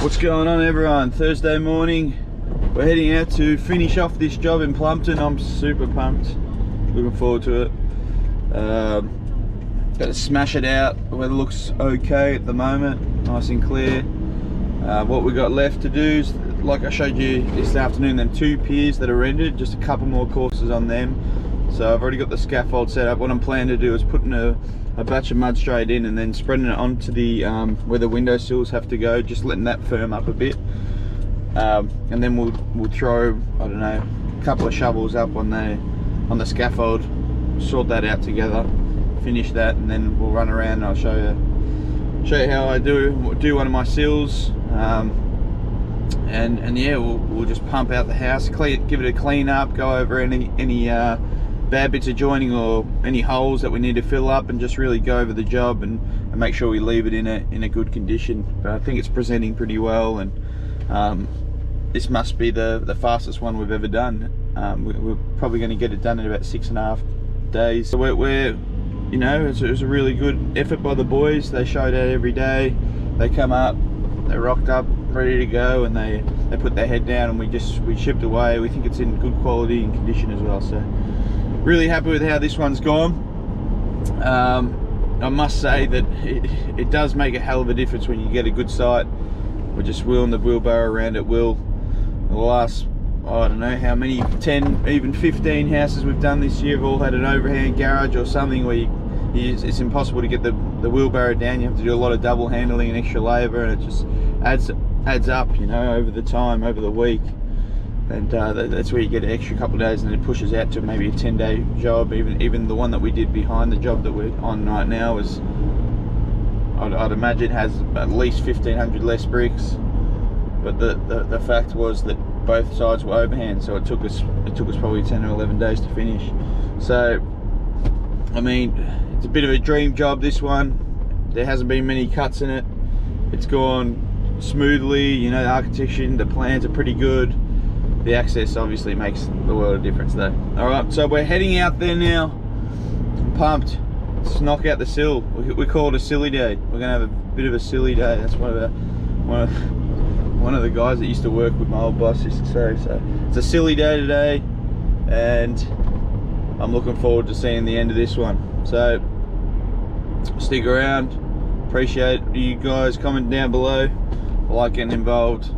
What's going on, everyone? Thursday morning, we're heading out to finish off this job in Plumpton. I'm super pumped, looking forward to it. Got to smash it out. The weather looks okay at the moment, nice and clear. What we got left to do is, like I showed you this afternoon, them 2 piers that are rendered, just a couple more courses on them. So I've already got the scaffold set up. What I'm planning to do is putting a batch of mud straight in and then spreading it onto the where the window sills have to go, just letting that firm up a bit, and then we'll throw, I don't know, a couple of shovels up on the scaffold, sort that out together, finish that, and then we'll run around and I'll show you how I do one of my sills, and yeah, we'll just pump out the house, give it a clean up, go over any bad bits of joining or any holes that we need to fill up, and just really go over the job and make sure we leave it in a good condition. But I think it's presenting pretty well, and this must be the fastest one we've ever done. We're probably going to get it done in about 6.5 days. So we're you know, it was a really good effort by the boys. They showed out every day. They come up, they rocked up ready to go, and they put their head down, and we shipped away. We think it's in good quality and condition as well, so really happy with how this one's gone. I must say that it does make a hell of a difference when you get a good site. We're just wheeling the wheelbarrow around at will. The last, I don't know how many, 10, even 15 houses we've done this year have all had an overhand garage or something where it's impossible to get the wheelbarrow down. You have to do a lot of double handling and extra labour, and it just adds up, you know, over the time, over the week. And that's where you get an extra couple of days, and it pushes out to maybe a 10-day job. Even the one that we did behind the job that we're on right now is, I'd imagine, has at least 1,500 less bricks. But the fact was that both sides were overhand, so it took us probably 10 or 11 days to finish. So I mean, it's a bit of a dream job, this one. There hasn't been many cuts in it. It's gone smoothly, you know, the architecture, the plans are pretty good. The access obviously makes the world of difference though. Alright, so we're heading out there now. I'm pumped. Let's knock out the sill. We call it a silly day. We're gonna have a bit of a silly day. That's one of the guys that used to work with my old boss used to say. So it's a silly day today, and I'm looking forward to seeing the end of this one. So stick around. Appreciate you guys commenting down below. I like getting involved.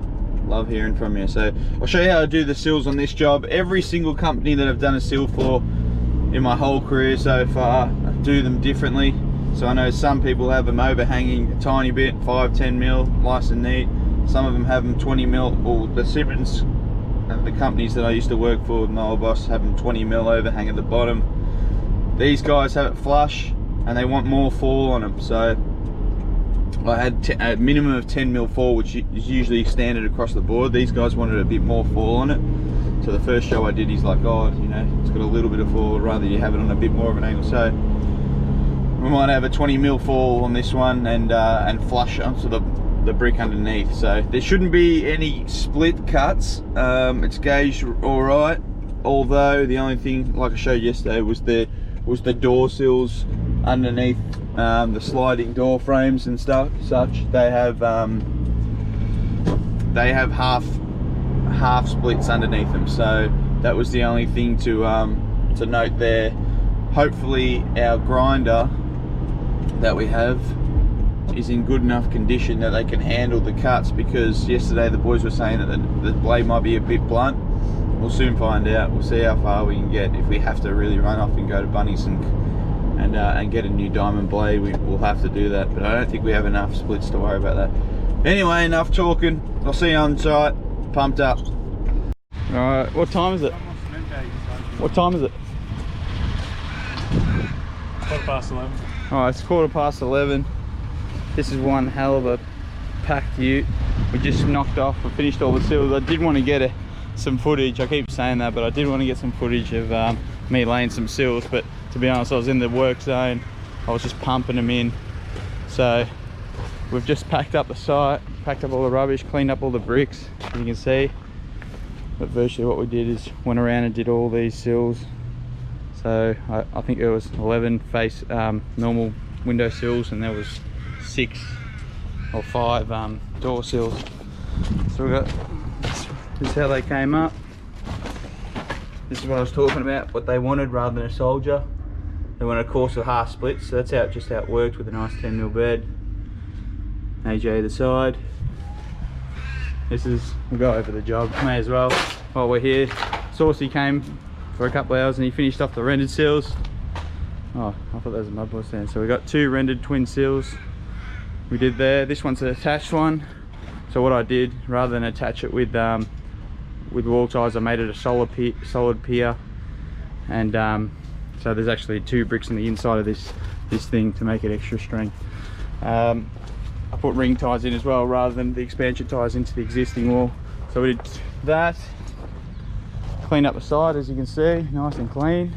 Love hearing from you. So I'll show you how I do the sills on this job. Every single company that I've done a sill for in my whole career so far, I do them differently. So I know some people have them overhanging a tiny bit, 5-10 mil, nice and neat. Some of them have them 20 mil, or the Simmons, the companies that I used to work for with my old boss, have them 20 mil overhang at the bottom. These guys have it flush, and they want more fall on them. So I had a minimum of 10 mil fall, which is usually standard across the board. These guys wanted a bit more fall on it. So the first show I did, he's like, oh, you know, it's got a little bit of fall, rather you have it on a bit more of an angle. So we might have a 20 mil fall on this one, and flush onto the brick underneath. So there shouldn't be any split cuts. It's gauged all right, although the only thing, like I showed yesterday, was the door sills underneath, the sliding door frames and such. They have half splits underneath them. So that was the only thing to note there. Hopefully our grinder that we have is in good enough condition that they can handle the cuts, because yesterday the boys were saying that the blade might be a bit blunt. We'll soon find out. We'll see how far we can get. If we have to really run off and go to Bunnings and get a new diamond blade, we'll have to do that. But I don't think we have enough splits to worry about that. Anyway, enough talking. I'll see you on site. Pumped up. Alright, what time is it? What time is it? 11:15. Alright, it's 11:15. This is one hell of a packed ute. We just knocked off and finished all the sills. I did want to get some footage. I keep saying that, but I did want to get some footage of me laying some sills. But to be honest, I was in the work zone. I was just pumping them in. So we've just packed up the site, packed up all the rubbish, cleaned up all the bricks, as you can see. But virtually what we did is went around and did all these sills. So I think there was 11 face normal window sills, and there was 6 or 5 door sills. So we got, this is how they came up. This is what I was talking about, what they wanted rather than a soldier. They wanted a course of half splits, so that's just how it worked with a nice 10mm bed. AJ either side. This is, we'll go over the job, may as well while we're here. Saucy came for a couple of hours and he finished off the rendered sills. Oh, I thought that was a mud boy stand. So we got 2 rendered twin sills we did there. This one's an attached one. So what I did, rather than attach it with wall ties, I made it a solid pier, and so there's actually 2 bricks on the inside of this thing to make it extra strength. I put ring ties in as well rather than the expansion ties into the existing wall. So we did that, cleaned up the side as you can see, nice and clean.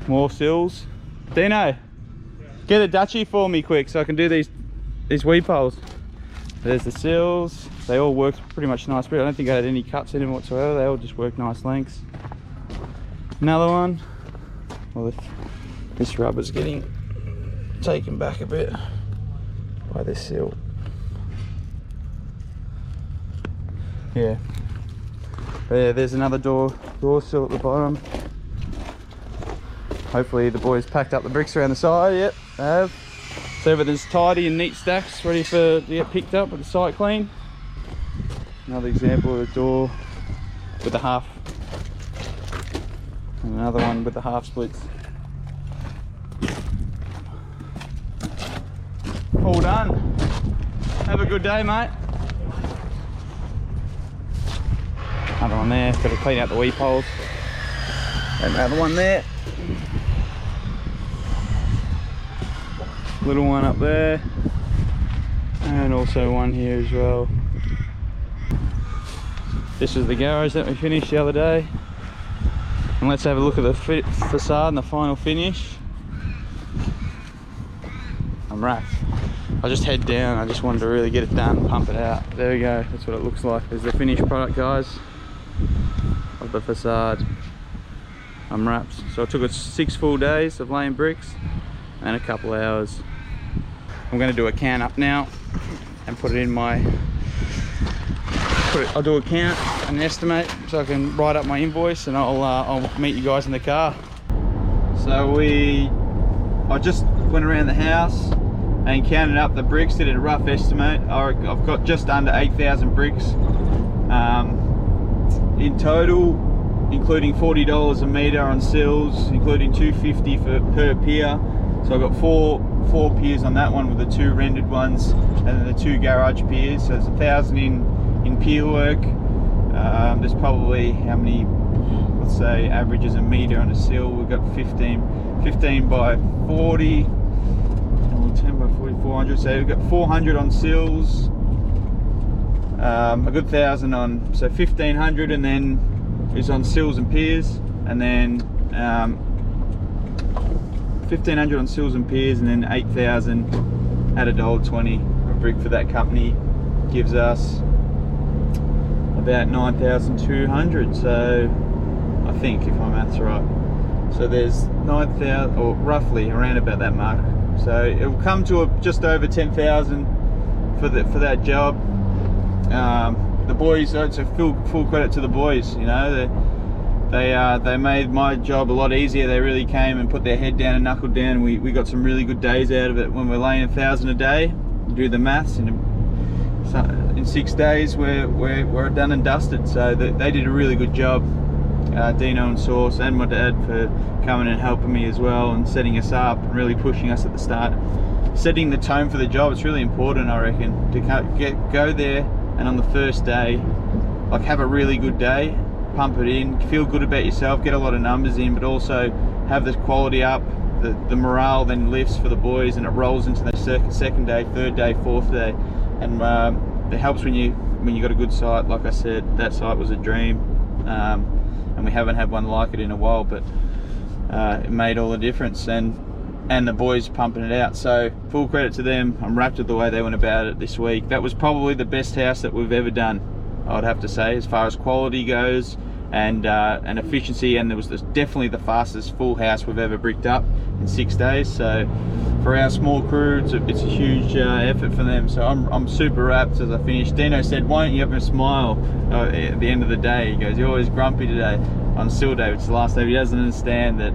More sills. Dino, get a Dutchie for me quick so I can do these weed poles. There's the sills. They all worked pretty much nice, but I don't think I had any cuts in them whatsoever. They all just worked nice lengths. Another one. Well, this rubber's getting taken back a bit by this sill. Yeah. But yeah, there's another door sill at the bottom. Hopefully the boys packed up the bricks around the side. Yep, they have. So everything's tidy and neat stacks, ready to get picked up with the site clean. Another example of a door with the half, and another one with the half splits. All done. Have a good day, mate. Another one there, got to clean out the weed poles. Another one there. Little one up there, and also one here as well. This is the garage that we finished the other day, and let's have a look at the facade and the final finish. I'm wrapped. I'll just head down. I just wanted to really get it done, pump it out. There we go, that's what it looks like. There's the finished product, guys, of the facade. I'm wrapped. So it took us 6 full days of laying bricks and a couple hours. I'm going to do a count up now and put it in my, I'll do a count and estimate so I can write up my invoice, and I'll meet you guys in the car. So I just went around the house and counted up the bricks, did a rough estimate. I've got just under 8,000 bricks in total, including $40 a metre on sills, including $250 per pier. So I've got four piers on that one with the 2 rendered ones, and then the 2 garage piers. So there's 1,000 in pier work. There's probably, how many, let's say averages a metre on a sill. We've got 15 by 40, and 10 by 40, 400. So we've got 400 on sills, a good 1,000 on, so 1,500, and then is on sills and piers, and then 1,500 on sills and piers, and then 8,000 at $1.20 a brick for that company gives us about 9,200. So I think, if my maths are right, so there's 9,000, or roughly around about that mark. So it will come to just over 10,000 for that job. The boys, it's a full credit to the boys. You know, they made my job a lot easier. They really came and put their head down and knuckled down. We got some really good days out of it. When we're laying 1,000 a day, do the maths, in 6 days we're done and dusted. So they did a really good job. Dino and Sauce and my dad for coming and helping me as well, and setting us up and really pushing us at the start, setting the tone for the job. It's really important, I reckon, to go there and on the first day, like, have a really good day, pump it in, feel good about yourself, get a lot of numbers in, but also have the quality up. The morale then lifts for the boys, and it rolls into the second day, third day, fourth day, and it helps when you got a good site. Like I said, that site was a dream, and we haven't had one like it in a while, but it made all the difference, and the boys pumping it out. So full credit to them. I'm wrapped with the way they went about it this week. That was probably the best house that we've ever done, I'd have to say, as far as quality goes, and efficiency, and there was definitely the fastest full house we've ever bricked up in 6 days. So for our small crew, it's a huge effort for them. So I'm super rapt as I finished. Dino said, why don't you have a smile at the end of the day? He goes, you're always grumpy today on Sill Day, which is the last day. He doesn't understand that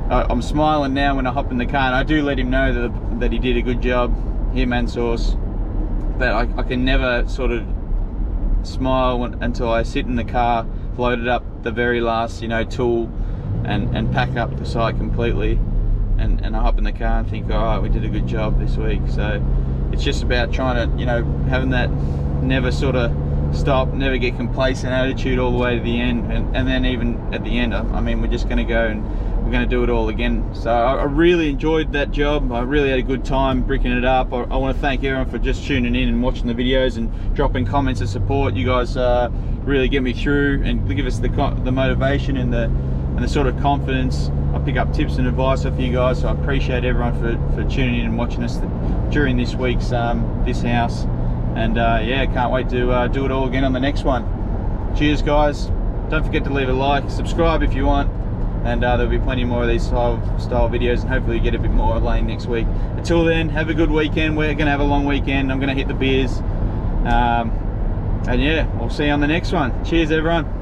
I'm smiling now when I hop in the car, and I do let him know that he did a good job, him and Source. But I can never sort of smile until I sit in the car, loaded up the very last, tool, and pack up the site completely, and I hop in the car and think, all right, we did a good job this week. So it's just about trying to, having that never sort of stop, never get complacent attitude all the way to the end, and then even at the end, I mean, we're just going to go and we're going to do it all again. So I really enjoyed that job. I really had a good time bricking it up. I want to thank everyone for just tuning in and watching the videos and dropping comments of support. You guys really get me through and give us the motivation and the sort of confidence. I pick up tips and advice off you guys, so I appreciate everyone for tuning in and watching us during this week's this house. And yeah, can't wait to do it all again on the next one. Cheers, guys. Don't forget to leave a like, subscribe if you want, and there'll be plenty more of these style videos, and hopefully you get a bit more laying next week. Until then, have a good weekend. We're going to have a long weekend. I'm going to hit the beers. And yeah, we'll see you on the next one. Cheers, everyone.